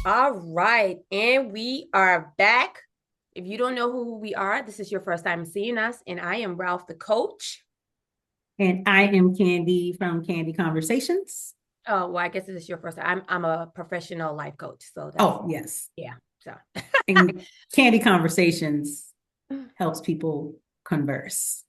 All right, and we are back. If you don't know who we are, this is your first time seeing us, and I am Ralph, the coach. And I am Candi from Candi Conversations. Oh, well, I guess this is your first time. I'm a professional life coach, so that's Oh, yes. yeah. So And Candi Conversations helps people converse.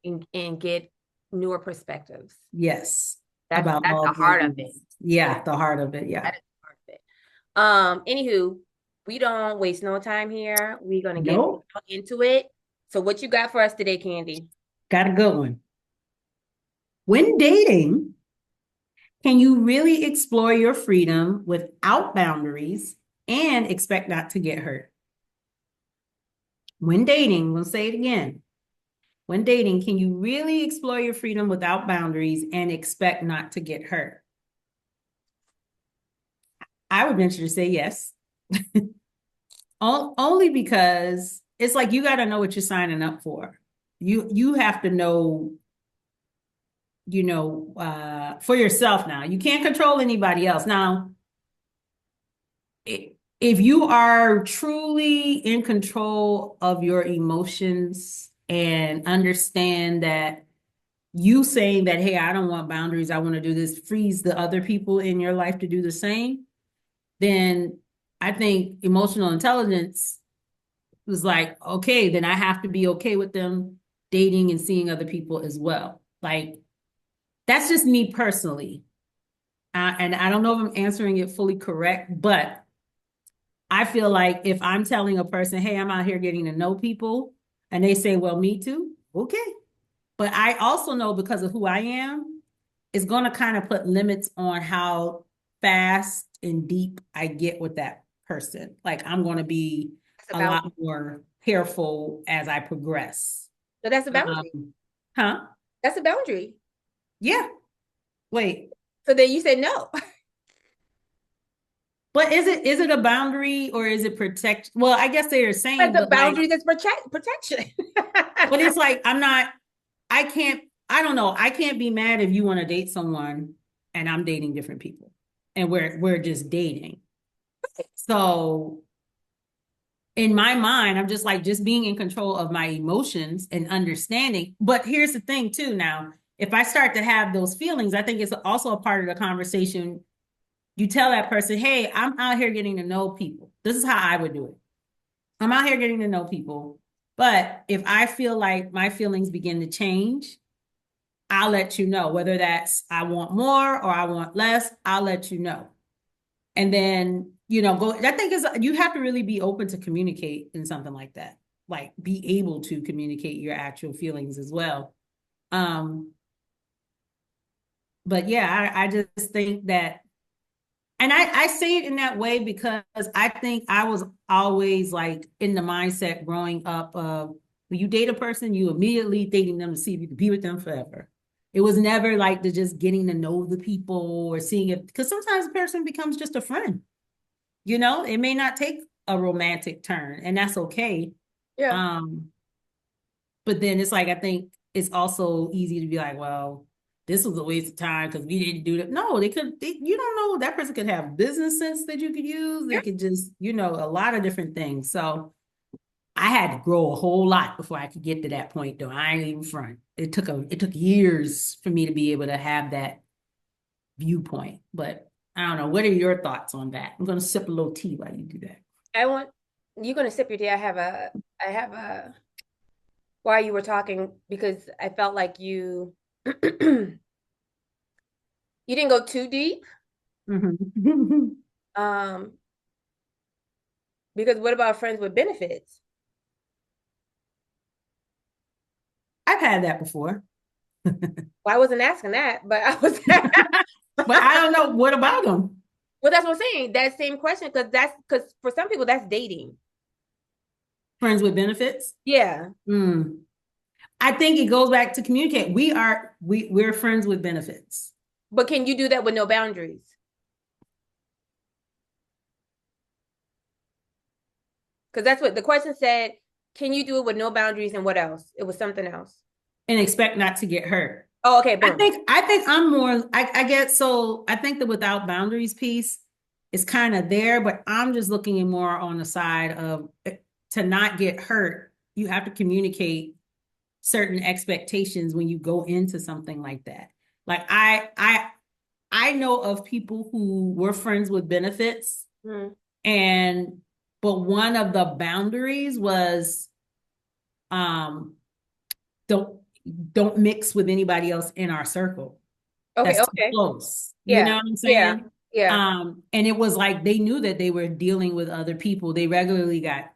and get newer perspectives. Yes. That's About that's all the heart of it. things. Yeah, the heart of it. Yeah. That is the heart of it. Anywho, we don't waste no time here. We're gonna get Nope. into it. So, what you got for us today, Candi? Got a good one. When dating, can you really explore your freedom without boundaries and expect not to get hurt? When dating, we'll say it again. When dating, can you really explore your freedom without boundaries and expect not to get hurt? I would venture to say yes. Only because it's like you got to know what you're signing up for. You have to know, for yourself now. You can't control anybody else. Now, if you are truly in control of your emotions and understand that you saying that, hey, I don't want boundaries, I want to do this, frees the other people in your life to do the same, then I think emotional intelligence was like, okay, then I have to be okay with them dating and seeing other people as well. Like, that's just me personally. And I don't know if I'm answering it fully correct, but I feel like if I'm telling a person, hey, I'm out here getting to know people, and they say, well, me too, okay. But I also know because of who I am, it's going to kind of put limits on how fast and deep I get with that person. Like I'm going to be That's a about lot more careful as I progress. so that's a boundary. Huh? That's a boundary. Yeah. Wait. So then you said no. But is it a boundary or is it protect? Well, I guess they are But saying, the but like, boundary that's protection. but it's like I'm not. I can't. I don't know. I can't be mad if you want to date someone and I'm dating different people and we're just dating. So in my mind, I'm just like just being in control of my emotions and understanding. But here's the thing too now, if I start to have those feelings, I think it's also a part of the conversation. You tell that person, hey, I'm out here getting to know people. This is how I would do it. I'm out here getting to know people. But if I feel like my feelings begin to change, I'll let you know. Whether that's I want more or I want less, I'll let you know. And then, go. I think is you have to really be open to communicate in something like that. Like be able to communicate your actual feelings as well. Um, but yeah, I just think that, and I say it in that way because I think I was always like in the mindset growing up of when you date a person, you immediately dating them to see if you can be with them forever. It was never like the just getting to know the people or seeing it because sometimes a person becomes just a friend. It may not take a romantic turn, and that's okay. Yeah. Um, but then it's like I think it's also easy to be like, well, this was a waste of time because we didn't do that. No, you don't know, that person could have business sense that you could use. They Yeah. could just, a lot of different things. So I had to grow a whole lot before I could get to that point though. I ain't even front. It took years for me to be able to have that viewpoint. But I don't know. What are your thoughts on that? I'm gonna sip a little tea while you do that. I want you're gonna sip your tea. I have a while you were talking because I felt like you you didn't go too deep. Mhm. Um, because what about friends with benefits? I've had that before. Well, I wasn't asking that, but I was But I don't know. What about them? well, that's what I'm saying. That same question, because for some people that's dating. Friends with benefits? Yeah. Mm. I think it goes back to communicate. We're friends with benefits. But can you do that with no boundaries? Because that's what the question said. can you do it with no boundaries and what else? It was something else. and expect not to get hurt. Oh, okay, I boom. think I think I'm more I get so I think the without boundaries piece is kind of there, but I'm just looking at more on the side of to not get hurt, you have to communicate certain expectations when you go into something like that. Like I know of people who were friends with benefits Mm. and but one of the boundaries was um don't don't mix with anybody else in our circle. Okay, That's too okay. close. You know Yeah, what I'm yeah, saying? yeah. And it was like they knew that they were dealing with other people. They regularly got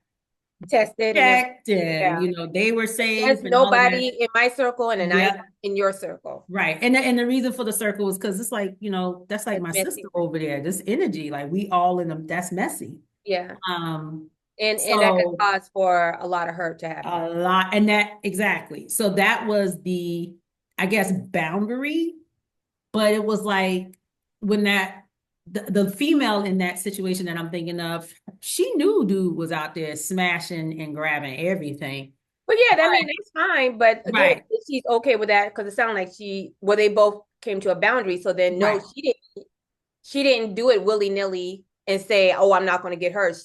Tested and everything. checked and Yeah. they were There's safe and all of that. nobody in my circle and then I Yeah. in your circle. Right. And the reason for the circle was because it's like, that's like That's my sister messy. over there. This energy, like we all in them, that's messy. Yeah. Um, And that could so cause for a lot of hurt to happen. a lot, and that exactly. So that was I guess, boundary, but it was like when the female in that situation that I'm thinking of, she knew dude was out there smashing and grabbing everything. But yeah, I mean that's fine. But again, Right, if she's okay with that because it sounded like they both came to a boundary. So then no, right, she didn't do it willy-nilly and say, "Oh, I'm not going to get hurt."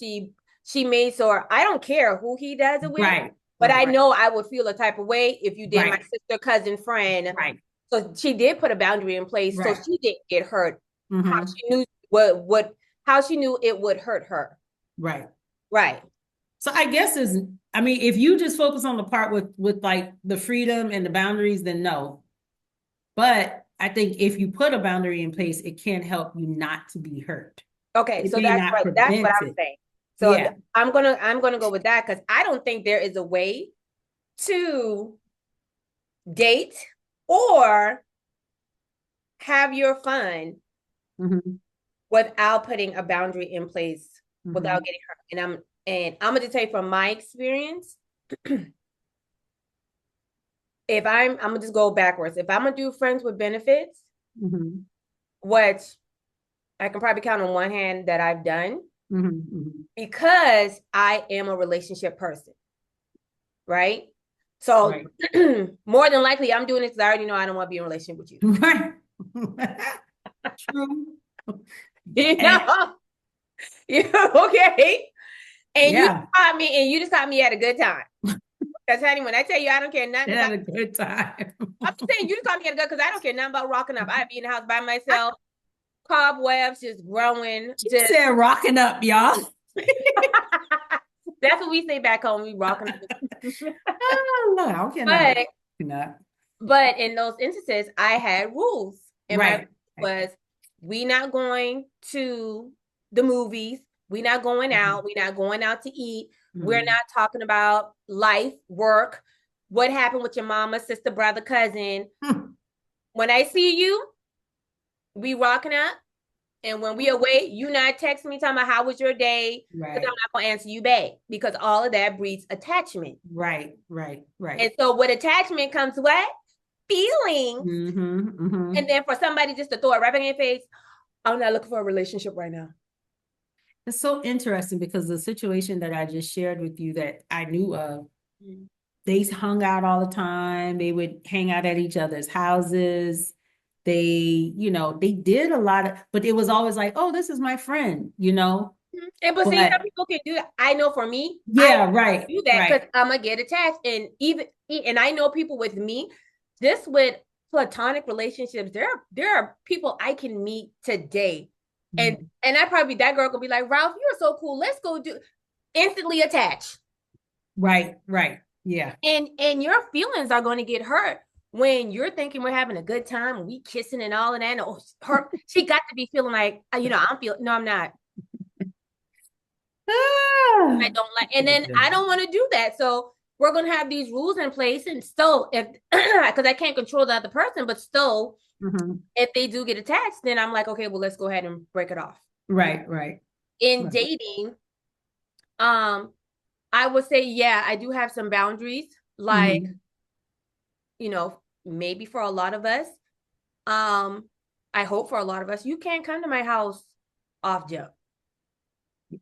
She made sure I don't care who he does it with, right, but I right, know I would feel a type of way if you did my right, sister, cousin, friend. right, So she did put a boundary in place so right. she didn't get hurt. How Mm-hmm. she knew what how she knew it would hurt her. Right. Right. So I guess I mean, if you just focus on the part with like the freedom and the boundaries, then no. But I think if you put a boundary in place, it can help you not to be hurt. Okay, It so may that's not right. That's what prevent I'm it. saying. So Yeah. I'm gonna go with that because I don't think there is a way to date or have your fun Mm-hmm. without putting a boundary in place Mm-hmm. without getting hurt. And I'm gonna tell you from my experience, if I'm gonna just go backwards. If I'm gonna do friends with benefits, Mm-hmm. which I can probably count on one hand that I've done Mm-hmm. because I am a relationship person, right? So Right. more than likely I'm doing this because I already know I don't want to be in a relationship with you. Right. True. You And know? Okay. And yeah, you just caught me at a good time. Because honey, when I tell you I don't care nothing it about had a good time. I'm just saying you just caught me at a good because I don't care nothing about rocking up. I'd be in the house by myself, cobwebs just growing, She just said rocking up, y'all. that's what we say back home. We rocking up. Oh, no, I don't care nothing about but rocking up. but in those instances, I had rules. And my rule Right. was we not going to the movies, we not going Mhm. out, we not going out to eat, we're Mhm. not talking about life, work, what happened with your mama, sister, brother, cousin. Hmm. When I see you, we rocking up. And when we away, you not texting me talking about how was your day, because I'm Right. not gonna answer you back because all of that breeds attachment. Right. Right. And Right. so with attachment comes what? Feelings. Mm-hmm. Mm-hmm. And then for somebody just to throw it right in your face, I'm not looking for a relationship right now. It's so interesting because the situation that I just shared with you that I knew of, Mm. they hung out all the time. They would hang out at each other's houses. They did a lot of, but it was always like, oh, this is my friend. And but see, But some people can do that. I know for me, I yeah, right, do that right. because I'm gonna get attached. And I know people with me, just with platonic relationships, there are people I can meet today. And Mhm. and I probably that girl could be like, Ralph, you're so cool. Let's go do instantly attach. Right, right. Yeah. And your feelings are going to get hurt when you're thinking we're having a good time and we kissing and all of that. And oh, she got to be feeling like, I'm feeling, no, I'm not. I Ah. don't like, and then I don't want to do that. So we're going to have these rules in place. And still, if, because I can't control the other person, but still, Mhm. if they do get attached, then I'm like, okay, well, let's go ahead and break it off. Right, right, In right. dating, um, I would say, yeah, I do have some boundaries. Like, Mhm. maybe for a lot of us, um, I hope for a lot of us, you can't come to my house off jump.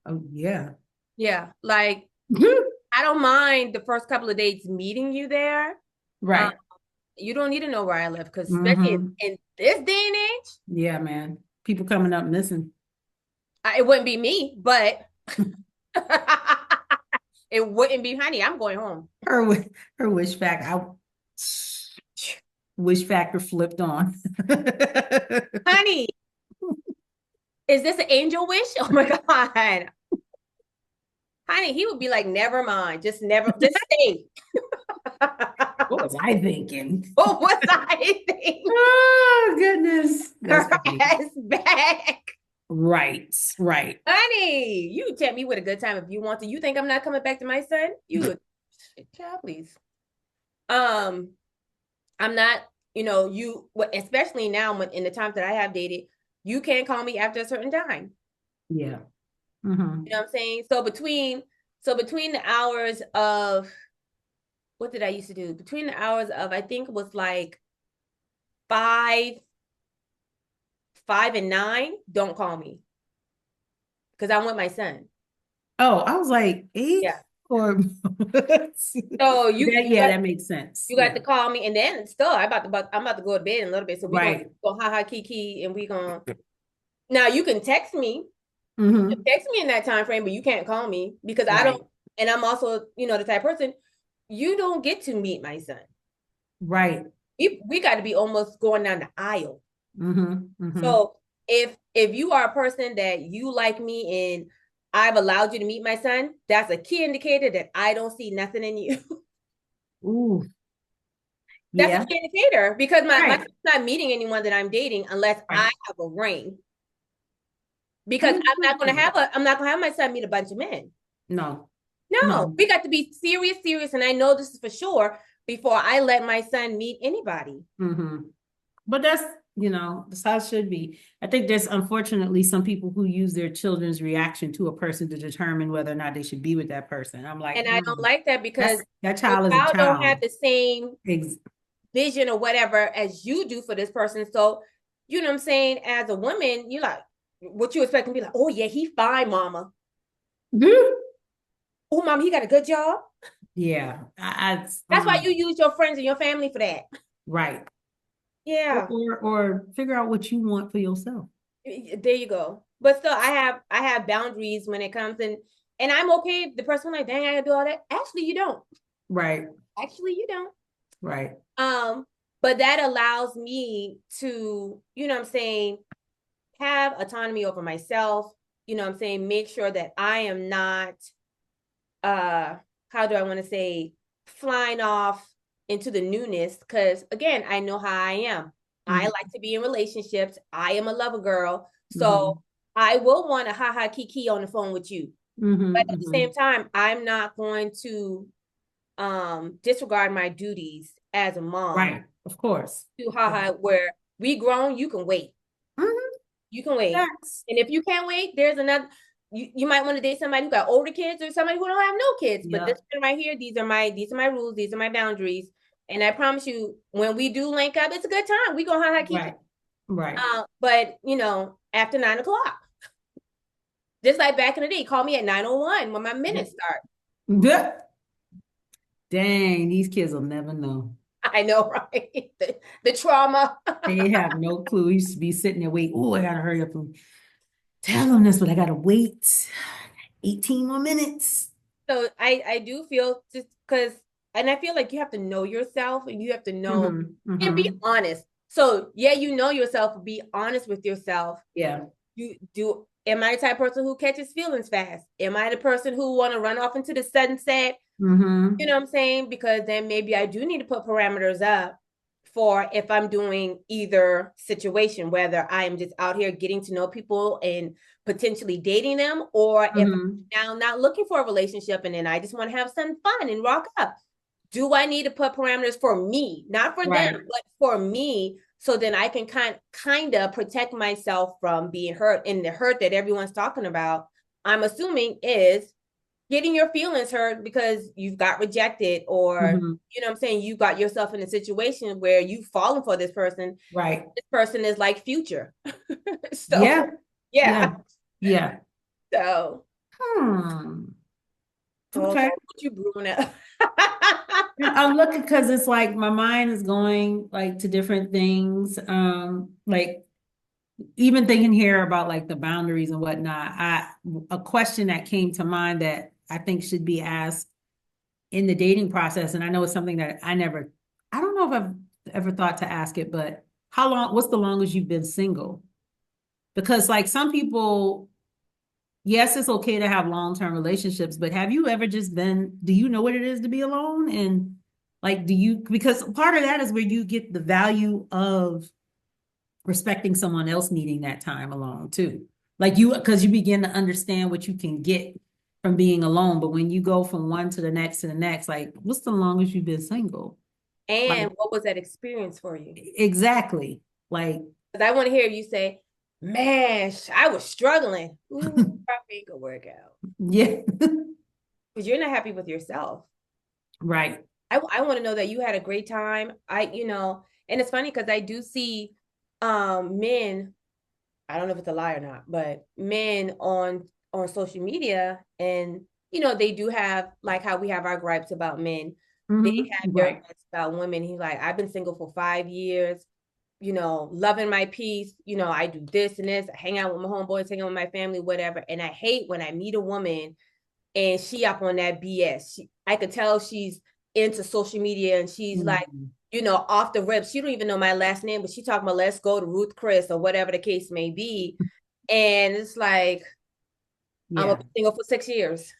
Oh, yeah. Yeah, like I don't mind the first couple of dates meeting you there. Um, Right. you don't need to know where I live because especially Mm-hmm. in this day and age, Yeah, man. People coming up missing. it wouldn't be me, but it wouldn't be honey. I'm going home. Her her wish factor. Wish factor flipped on. Honey, is this an angel wish? Oh my God. Honey, he would be like, never mind. Just never, just stay. What was I thinking? What was I thinking? Oh goodness. That's Her funny. ass back. Right, right. Honey, you tempt me with a good time if you want to. You think I'm not coming back to my son? You would, child, please. Um, I'm not, especially now when in the times that I have dated, you can't call me after a certain time. Yeah. Mm-hmm. You know what I'm saying? So between the hours of what did I used to do? Between the hours of I think it was like five, 5 and 9, don't call me because I'm with my son. Oh, I was like eight Yeah. or So you that, you yeah, got that makes sense. you got Yeah. to call me, and then still I'm about to go to bed in a little bit. So we're gonna Right. go ha ha kiki, and we're gonna now you can text me. You can Mm-hmm. text me in that time frame, but you can't call me because I don't. Right. And I'm also the type of person you don't get to meet my son. Right. We got to be almost going down the aisle. Mm-hmm. Mm-hmm. So if you are a person that you like me and I've allowed you to meet my son, that's a key indicator that I don't see nothing in you. Ooh. That's a Yeah. key indicator because my Right. son's not meeting anyone that I'm dating unless I Right. have a ring. Because I I'm not gonna have my son meet a bunch of men. No. No, No. we got to be serious, serious, and I know this is for sure before I let my son meet anybody. Mm-hmm. But that's, that's how it should be. I think there's unfortunately some people who use their children's reaction to a person to determine whether or not they should be with that person. I'm like, And I don't like that because that your child is a child don't have child. the same Ex- vision or whatever as you do for this person. So, you know what I'm saying? As a woman, you like what you expect to be like, oh yeah, he fine, mama. Oh, mom, he got a good job. Yeah. That's why you use your friends and your family for that. Right. Or, Yeah. or or figure out what you want for yourself. There you go. But still, I have boundaries when it comes and I'm okay if the person like, dang, I gotta do all that. Actually, you don't. Right. Actually, you don't. Right. Um, but that allows me to, what I'm saying, have autonomy over myself. You know what I'm saying? Make sure that I am not uh how do I want to say flying off into the newness because again, I know how I am. I Mm-hmm. like to be in relationships. I am a lover girl. Mm-hmm. So I will want to ha ha kiki on the phone with you. But Mm-hmm. at the Mm-hmm. same time, I'm not going to disregard my duties as a mom Right. Of course. to haha where we grown, you can wait. Mm-hmm. You can wait. Facts. And if you can't wait, there's another you might want to date somebody who got older kids or somebody who don't have no kids. But this Yep. one right here, these are my rules, these are my boundaries. And I promise you, when we do link up, it's a good time. We gonna haha kiki. Right. Right. But after 9 o'clock. Just like back in the day, call me at 9:01 when my minutes start. Yep. Dang, these kids will never know. I know, right? The trauma. They have no clue. We used to be sitting there waiting. Oh, I gotta hurry up and tell them this, but I gotta wait 18 more minutes. So I do feel just because, and I feel like you have to know yourself and you have to know Mm-hmm. and be Mm-hmm. honest. So yeah, you know yourself, be honest with yourself. Yeah. You do. Am I the type of person who catches feelings fast? Am I the person who want to run off into the sunset? You Mm-hmm. know what I'm saying? Because then maybe I do need to put parameters up for if I'm doing either situation, whether I am just out here getting to know people and potentially dating them, or if Mm-hmm. I'm now not looking for a relationship and then I just want to have some fun and rock up. Do I need to put parameters for me, not for them, Right. but for me, so then I can kind of protect myself from being hurt, and the hurt that everyone's talking about, I'm assuming is getting your feelings hurt because you've got rejected or Mm-hmm. you know what I'm saying, you got yourself in a situation where you've fallen for this person. Right. This person is like future. Yeah. So yeah. Yeah. Yeah. So Hmm. Oh, Okay. Lord, what you brewing up? I'm looking because it's like my mind is going like to different things. Like even thinking here about like the boundaries and whatnot. A question that came to mind that I think should be asked in the dating process, and I know it's something that I don't know if I've ever thought to ask it, but what's the longest you've been single? Because like some people, yes, it's okay to have long-term relationships, but have you ever just do you know what it is to be alone? And like, because part of that is where you get the value of respecting someone else needing that time alone too. Because you begin to understand what you can get from being alone. But when you go from one to the next, like, what's the longest you've been single? Like, And what was that experience for you? exactly. Like, Because I want to hear you say, man, I was struggling. Ooh, probably ain't gonna work out. yeah, Because you're not happy with yourself. right. I want to know that you had a great time. And it's funny because I do see men, I don't know if it's a lie or not, but men on social media, and they do have, like how we have our gripes about men. They have their Right. gripes about women. He's like, I've been single for 5 years, loving my peace. I do this and this, I hang out with my homeboys, hang out with my family, whatever. And I hate when I meet a woman and she up on that BS. I could tell she's into social media and she's like, Mhm. off the rip. She don't even know my last name, but she talking about let's go to Ruth Chris or whatever the case may be. And it's like, I'm a Yeah. single for 6 years.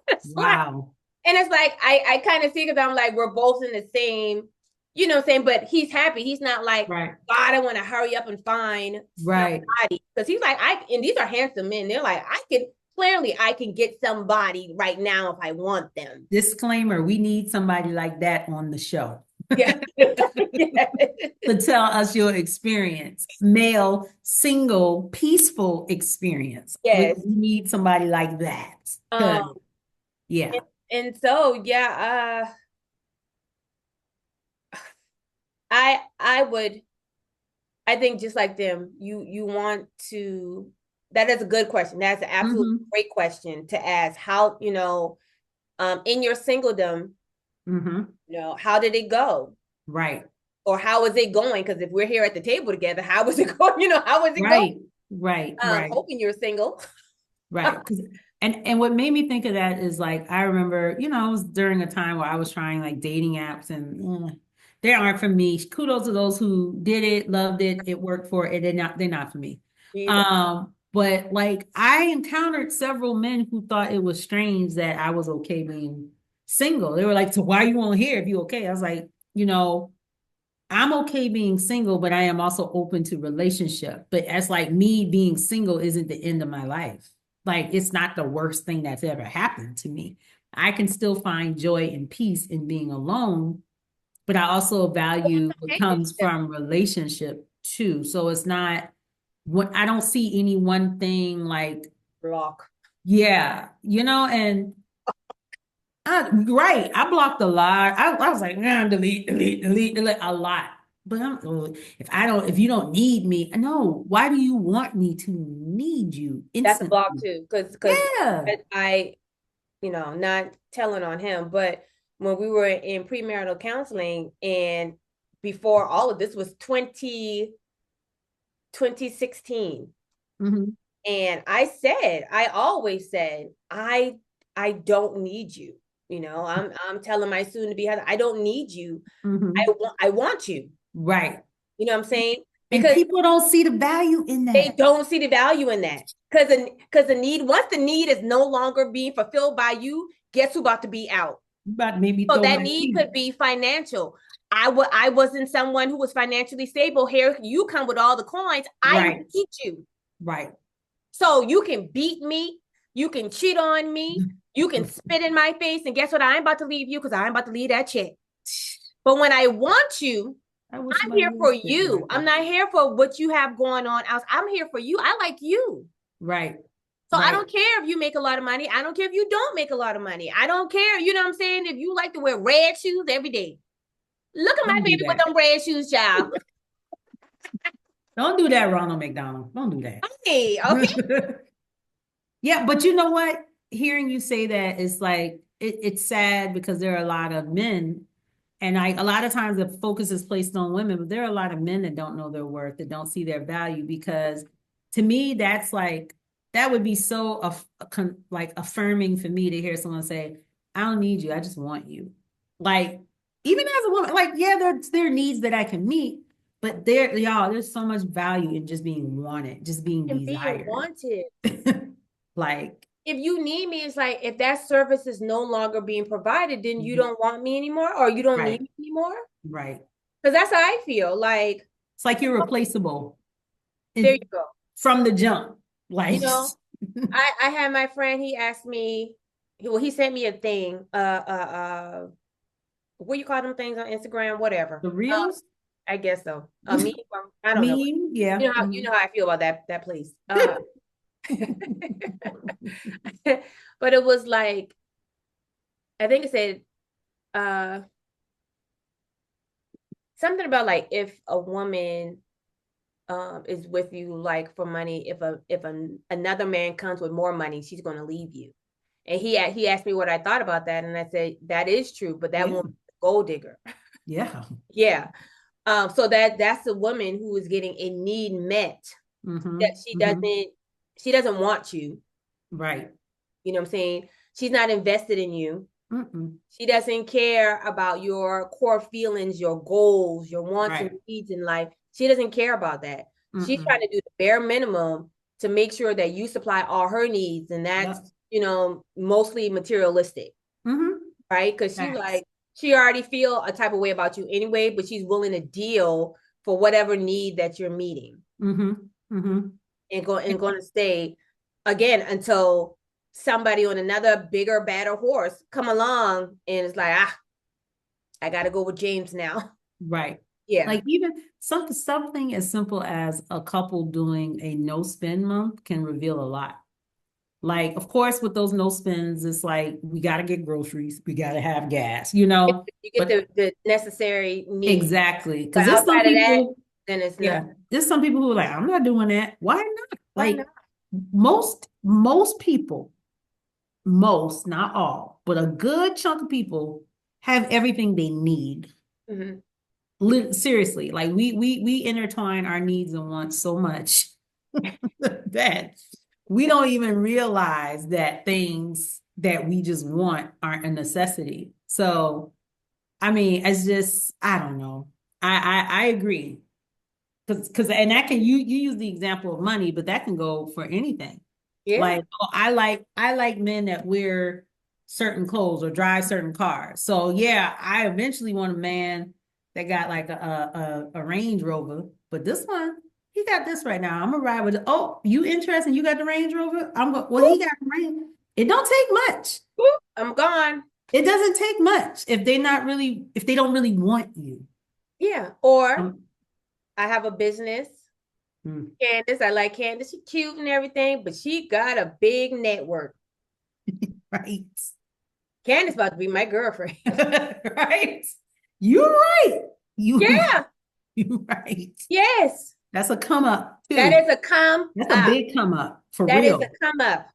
It's like, Wow. and it's like I kind of see because I'm like, we're both in the same, what I'm saying, but he's happy. He's not like, Right. God, I want to hurry up and find Right. somebody. Because he's like, and these are handsome men. They're like, I can get somebody right now if I want them. Disclaimer, we need somebody like that on the show Yeah. Yeah. to tell us your experience. Male, single, peaceful experience. We Yes. need somebody like that. 'Cause, Um, yeah. and so yeah, I would, I think just like them, you want to, that is a good question. That's an absolute Mm-hmm. great question to ask. How, in your singledom, Mm-hmm. how did it go? Right. Or how is it going? Because if we're here at the table together, how is it going? How is it going? Right. Right. Right. Hoping you're single. Right. And what made me think of that is like I remember, it was during a time where I was trying like dating apps and they aren't for me. Kudos to those who did it, loved it, it worked for it. They're not for me. Either. But like I encountered several men who thought it was strange that I was okay being single. They were like, so why are you on here if you okay? I was like, I'm okay being single, but I am also open to relationship. But as like me being single isn't the end of my life. Like it's not the worst thing that's ever happened to me. I can still find joy and peace in being alone, but I also value what comes from relationship too. So it's not what I don't see any one thing like, Block. yeah, and right. I blocked a lot. I was like, nah, delete, delete, delete, delete a lot. But if you don't need me, no, why do you want me to need you That's a block instantly? too, because Yeah. not telling on him, but when we were in premarital counseling and before all of this was 2016. Hmm. And I always said, I don't need you. I'm telling my soon to be husband, I don't need you. Hmm. I want you. Right. You know what I'm saying? And Because people don't see the value in they that. don't see the value in that. Because the need, once the need is no longer being fulfilled by you, guess who about to be out? You about to make me So throw that my need tea. could be financial. I wasn't someone who was financially stable. Here you come with all the coins. I Right. need you. Right. So you can beat me, you can cheat on me, you can spit in my face, and guess what? I ain't about to leave you because I'm about to leave that chick. But when I want you, I wish I'm somebody here for would spit in my you. I'm face. not here for what you have going on else. I'm here for you. I like you. Right. So I Right. don't care if you make a lot of money. I don't care if you don't make a lot of money. I don't care. You know what I'm saying? If you like to wear red shoes every day. Look at my Don't do baby with that. them red shoes, child. Don't do that, Ronald McDonald. Don't do Hey, okay. that. Yeah, but you know what? hearing you say that is like it's sad because there are a lot of men, and a lot of times the focus is placed on women, but there are a lot of men that don't know their worth, that don't see their value. Because to me, that's like that would be so like affirming for me to hear someone say, "I don't need you, I just want you." Like even as a woman, like yeah, there are needs that I can meet, but there's so much value in just being wanted, just being And being desired. wanted. Like, If you need me, it's like if that service is no longer being provided, then you mhm, don't want me anymore or you don't need right, me anymore. right. Because that's how I feel. Like, It's like you're replaceable there you in, go. from the jump. You Like know, I had my friend, he asked me, well, he sent me a thing, what you call them things on Instagram, whatever. the reels, I guess so. A meme, I don't know. meme, yeah. You Mhm. know how I feel about that place. But it was like, I think it said uh something about like if a woman is with you like for money, another man comes with more money, she's going to leave you. And he asked me what I thought about that, and I said that is true, but that Yeah, woman's a gold digger. yeah. Yeah. So that's a woman who is getting a need met, that Hmm. Hmm. she doesn't want you. Right. You know what I'm saying? She's not invested in you. Mm-mm. She doesn't care about your core feelings, your goals, your wants and Right. needs in life. She doesn't care about that. She's trying Mm-mm. to do the bare minimum to make sure that you supply all her needs. And that's, Yep. mostly materialistic, Hmm. right? Because Facts. she already feel a type of way about you anyway, but she's willing to deal for whatever need that you're meeting, Hmm. Hmm. and going to stay again until somebody on another bigger, badder horse come along and it's like, I got to go with James now. Right. Yeah. Like even something as simple as a couple doing a no spend month can reveal a lot. Like, of course, with those no spends, it's like we got to get groceries, we got to have gas, You get But the necessary needs. exactly, But because there's some outside of that, people, then it's yeah, nothing. there's some people who are like, I'm not doing that. Why not? Why not? Like most people, most, not all, but a good chunk of people have everything they need. Mm-hmm. Seriously, like we intertwine our needs and wants so much that we don't even realize that things that we just want aren't a necessity. So, I mean, it's just I don't know. I agree because and that can you use the example of money, but that can go for anything. Yeah. Like, oh, I like men that wear certain clothes or drive certain cars. So yeah, I eventually want a man that got like a Range Rover, but this one he got this right now. I'm gonna ride with. Oh, you interested? You got the Range Rover? Well, he got the Range. It don't take much. I'm gone. It doesn't take much if they don't really want you. Yeah. Or Um, I have a business. hmm, Candace, I like Candace. She's cute and everything, but she got a big network. right. Candace about to be my girlfriend. Right. You're right. You Yeah. you right. Yes. That's a come up That too. is a come That's a up. big come up for That is a real. come up.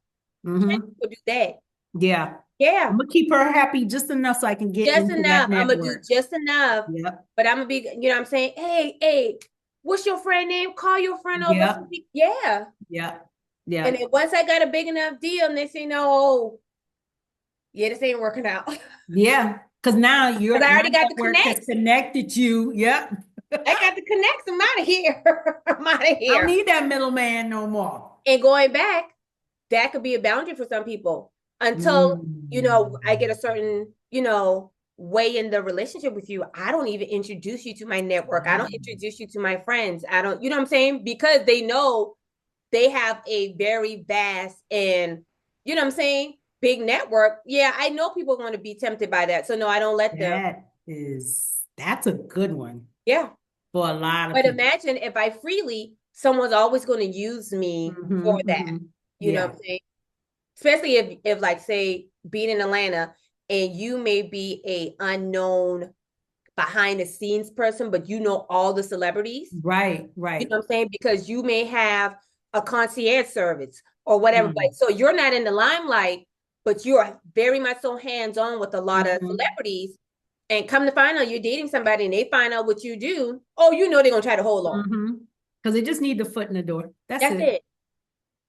Candace Hmm. will do that. Yeah. Yeah. I'm gonna keep her happy just enough so I can get Just into that enough. I'm gonna do network. just enough, Yep. but I'm gonna be, what I'm saying, hey, what's your friend name? Call your friend over. Yep. Yeah. Yep. And Yep. then once I got a big enough deal, and they say, no, oh, yeah, this ain't working out. Because Yeah. Because now I my already got the network has connects. connected you. Yep. I got the connects. I'm out of here. I'm out of I don't here. need that middleman no more. And going back, that could be a boundary for some people until, I get a Mm. certain, way in the relationship with you. I don't even introduce you to my network. I don't introduce you to my friends. I don't, you know what I'm saying? Because they know they have a very vast and, what I'm saying, big network. Yeah, I know people are going to be tempted by that. So no, I don't let them. That's a good one Yeah. for a lot of But people. imagine if I freely, someone's always going to use me for Hmm. that. Hmm. You know what Yeah. I'm saying? Especially if like say being in Atlanta and you may be a unknown behind the scenes person, but you know all the celebrities. Right. You Right. know what I'm saying? Because you may have a concierge service or whatever. Like, Mm. so you're not in the limelight, but you're very much so hands-on with a lot of Mm-hmm. celebrities. And come to find out you're dating somebody and they find out what you do, oh, you know they're gonna try to hold on. Mm-hmm. Because they just need the foot in the door. That's That's it. it.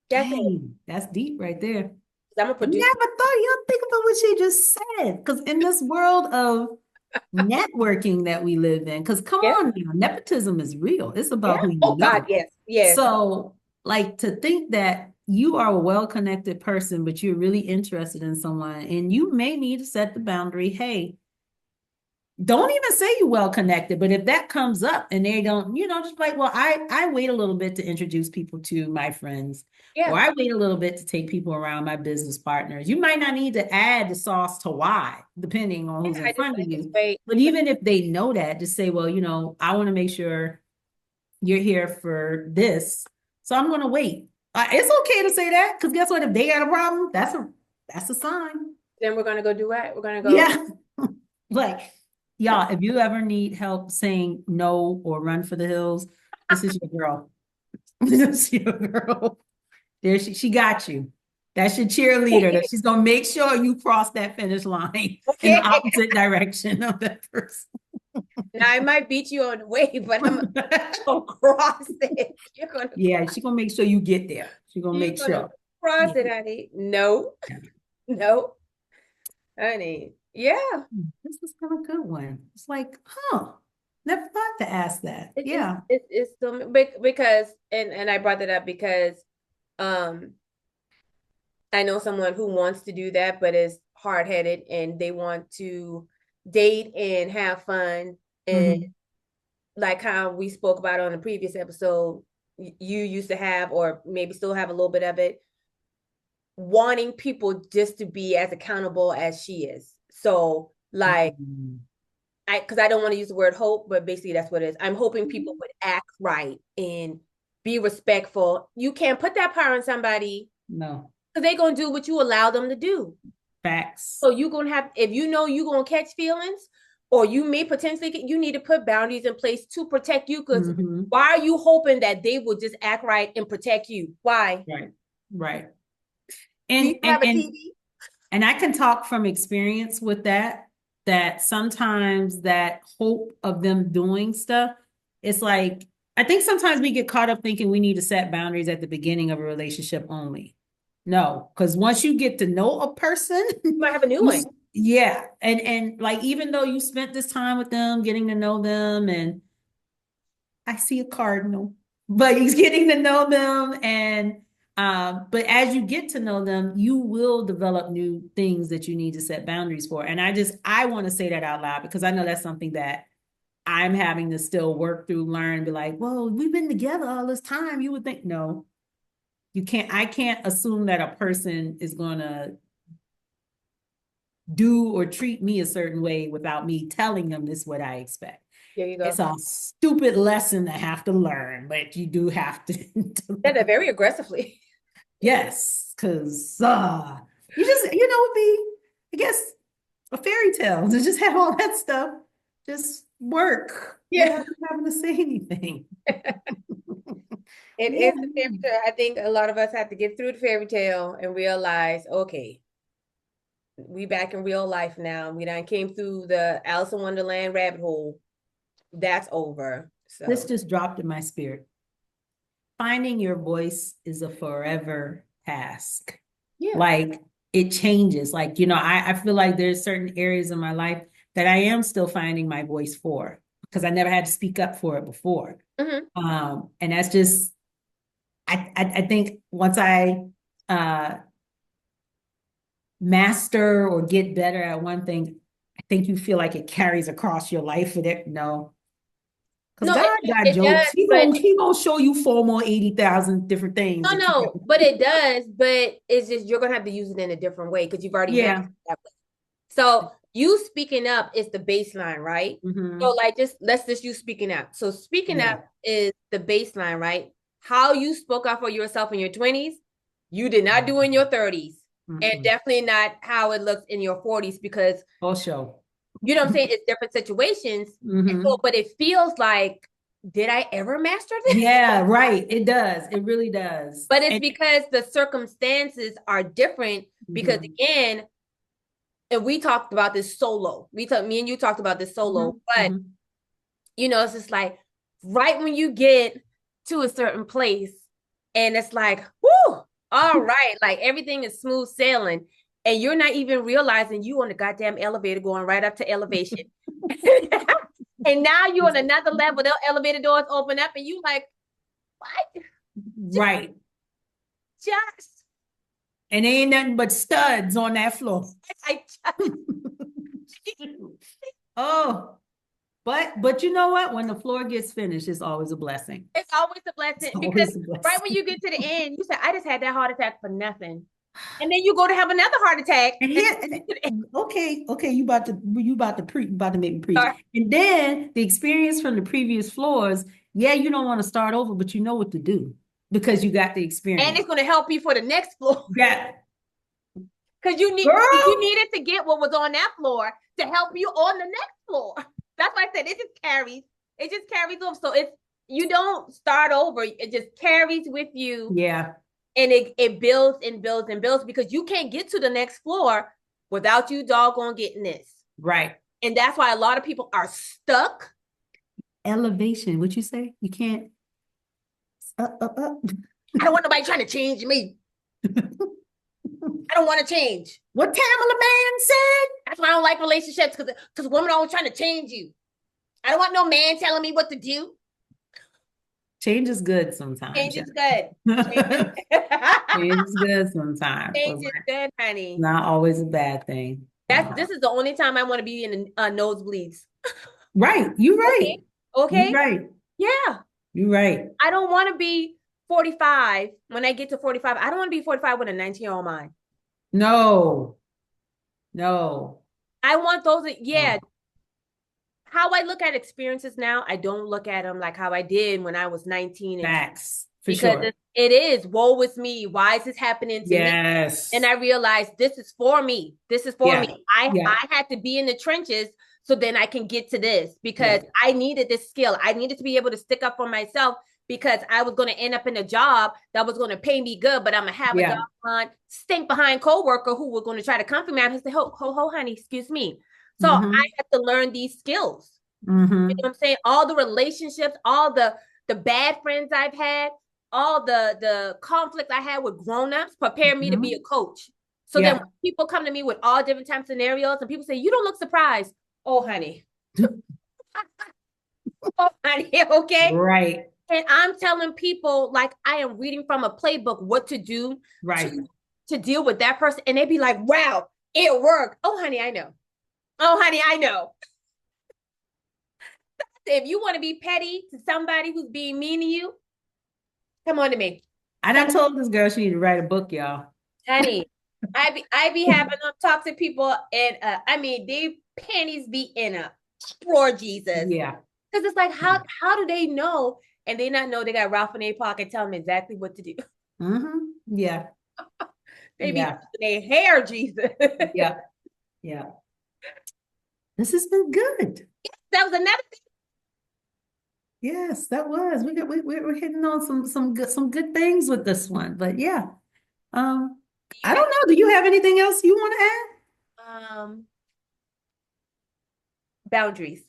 That's it. Dang, that's deep right there. I'm a I producer. never thought you'd think about what she just said. Because in this world of networking that we live in, because come Yeah. on now, nepotism is real. It's Yeah. about who you Oh God, know. yes. Yes. So, like to think that you are a well-connected person, but you're really interested in someone, and you may need to set the boundary. Hey, don't even say you well connected, but if that comes up and they don't, just like, well, I wait a little bit to introduce people to my friends, or Yeah. I wait a little bit to take people around my business partners. You might not need to add the sauce to why, depending on Yeah. who's in front I of just you. wait. But even if they know that, just say, well, I want to make sure you're here for this, so I'm going to wait. It's okay to say that because guess what? If they got a problem, that's a sign. Then we're gonna go do what? We're gonna go. Yeah. Like, y'all, if you ever need help saying no or run for the hills, this is your girl. This is your girl. There she got you. That's your cheerleader. That she's gonna make sure you cross that finish line in the Okay. opposite direction of that person. Now I might beat you on the way, but I'm gonna cross it. Yeah, she's gonna make sure you get there. She's gonna You're make gonna sure. cross Yeah. it, honey. No, no, honey. Yeah. This is kind of a good one. It's like, never thought to ask that. Yeah. It's so big because and I brought that up because um I know someone who wants to do that but is hard-headed and they want to date and have fun and Mm-hmm. like how we spoke about on the previous episode, you used to have or maybe still have a little bit of it, wanting people just to be as accountable as she is. So like Mm-hmm. because I don't want to use the word hope, but basically that's what it is. I'm hoping people would act right and be respectful. You can't put that power on somebody No. because they're gonna do what you allow them to do. Facts. So you're gonna have, if you know you're gonna catch feelings, or you may potentially get, you need to put boundaries in place to protect you. Because Mm-hmm. why are you hoping that they will just act right and protect you? Why? Right. Right. Do you And and have a and TV? and I can talk from experience with that sometimes that hope of them doing stuff, it's like I think sometimes we get caught up thinking we need to set boundaries at the beginning of a relationship only. No, because once you get to know a person, You might have a new you one. yeah, and like even though you spent this time with them, getting to know them, and I see a cardinal, but he's getting to know them. And but as you get to know them, you will develop new things that you need to set boundaries for. And I want to say that out loud because I know that's something that I'm having to still work through, learn, be like, well, we've been together all this time. You would think, no, you can't, I can't assume that a person is gonna do or treat me a certain way without me telling them this is what I expect. There you It's go. a stupid lesson to have to learn, but you do have to. Yeah, they're very aggressively. Yes, because you just, it'd be, I guess, a fairy tale to just have all that stuff just work Yeah, without having to say anything. it is Yeah. a fairy tale. I think a lot of us have to get through the fairy tale and realize, okay, we back in real life now. We done came through the Alice in Wonderland rabbit hole. That's over. This So just dropped in my spirit. Finding your voice is a forever task. yeah. Like it changes. Like, I feel like there's certain areas in my life that I am still finding my voice for because I never had to speak up for it before. Mm-hmm. And that's just, I think once I master or get better at one thing, I think you feel like it carries across your life with it. No, because No, God got it does, jokes. He but gonna, he gonna show you four more 80,000 different things no, that you got. no, but it does. But it's just you're gonna have to use it in a different way because you've already mastered Yeah. that way. So you speaking up is the baseline, right? So Mm-hmm. like just let's just you speaking up. So speaking Yeah. up is the baseline, right? How you spoke up for yourself in your 20s, you did not do in your 30s. And Mm-mm. definitely not how it looks in your 40s because For sure. you know what I'm saying? It's different situations. And so, Mm-hmm. but it feels like, did I ever master this? Yeah, right. It does. It really does. But it's And because the circumstances are different. Because Mm-hmm. again, and we talked about this solo. Me and you talked about this solo, Mm-hmm. but Mm-hmm. it's just like right when you get to a certain place and it's like, whoo, all right, like everything is smooth sailing. And you're not even realizing you on the goddamn elevator going right up to elevation. And now you're on another level. The elevator doors open up and you like, what? Right. Just And ain't nothing but studs on that floor. I just Oh, but you know what? When the floor gets finished, it's always a blessing. it's always a It's blessing because always a right when blessing. you get to the end, you say, I just had that heart attack for nothing. And then you go to have another heart attack. And And here, okay, you about to make me preach. And then the experience from the previous floors, yeah, you don't want to start over, but you know what to do because you got the experience. it's going to help you for the next floor. Yeah, Because you girl. needed to get what was on that floor to help you on the next floor. That's why I said it just carries over. So it's you don't start over, it just carries with you Yeah, and it builds and builds and builds because you can't get to the next floor without you doggone getting this. right. And that's why a lot of people are stuck. Elevation. What you say? You can't. Up. I don't want nobody trying to change me. I don't want to change. What Tamala man said? That's why I don't like relationships because women are always trying to change you. I don't want no man telling me what to do. Change is good sometimes. Change Yeah. is good. Change is, Change is good sometimes, but change is it's good, honey. not always a bad thing. This is the only time I want to be in nosebleeds. Right. You're right. Okay. You're Okay. right. Yeah. You're right. I don't want to be 45 when I get to 45. I don't want to be 45 with a 19-year-old mind. No, no, I want those, yeah. no. How I look at experiences now, I don't look at them like how I did when I was 19 and 20 Facts for because sure. it is woe with me. Why is this happening to me? And Yes. I realized this is for me. This is for me. Yeah. I Yeah. had to be in the trenches so then I can get to this because Yeah. I needed this skill. I needed to be able to stick up for myself because I was going to end up in a job that was going to pay me good, but I'm gonna have a Yeah. doggone stink behind coworker who were going to try to come for me. I say, ho, honey, excuse me. So I Mm-hmm. had to learn these skills. You know Mm-hmm. what I'm saying? All the relationships, all the bad friends I've had, all the conflict I had with grown-ups prepare me to be a Mm-hmm. coach. So then when Yeah. people come to me with all different types of scenarios and people say, you don't look surprised. Oh, honey. Oh, honey, okay. Right. And I'm telling people like I am reading from a playbook what to do Right. to deal with that person. And they be like, wow, it worked. Oh, honey, I know. Oh, honey, I know. If you want to be petty to somebody who's being mean to you, come on to me. I Come done told this girl she need to write a book, y'all. honey. I be having them toxic people and I mean they panties be in a roar Jesus. Yeah. Because it's like how do they know and they not know they got Ralph in their pocket telling them exactly what to do. Mm-hmm. Yeah. They be Yeah. their hair, Jesus. Yeah. Yeah. This has been good. That was another thing. Yes, that was. We're hitting on some good things with this one. But yeah. Um, You I got don't know. Do you have anything else you want to boundaries.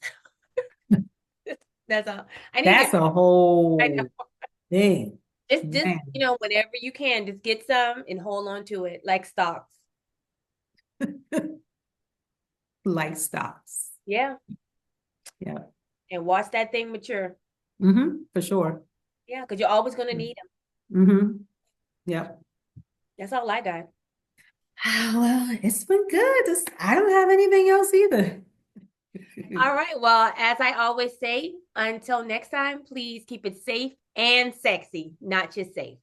That's all. I add? need to That's a I know. whole thing, Just man. whenever you can, just get some and hold on to it like stocks. Like stocks. Yeah. Yeah. And watch that thing mature. Mm-hmm. For sure. Yeah, because you're always gonna need them. Mm-hmm. Yep. That's all I got. Well, it's been good. I don't have anything else either. All right. Well, as I always say, until next time, please keep it safe and sexy, not just safe.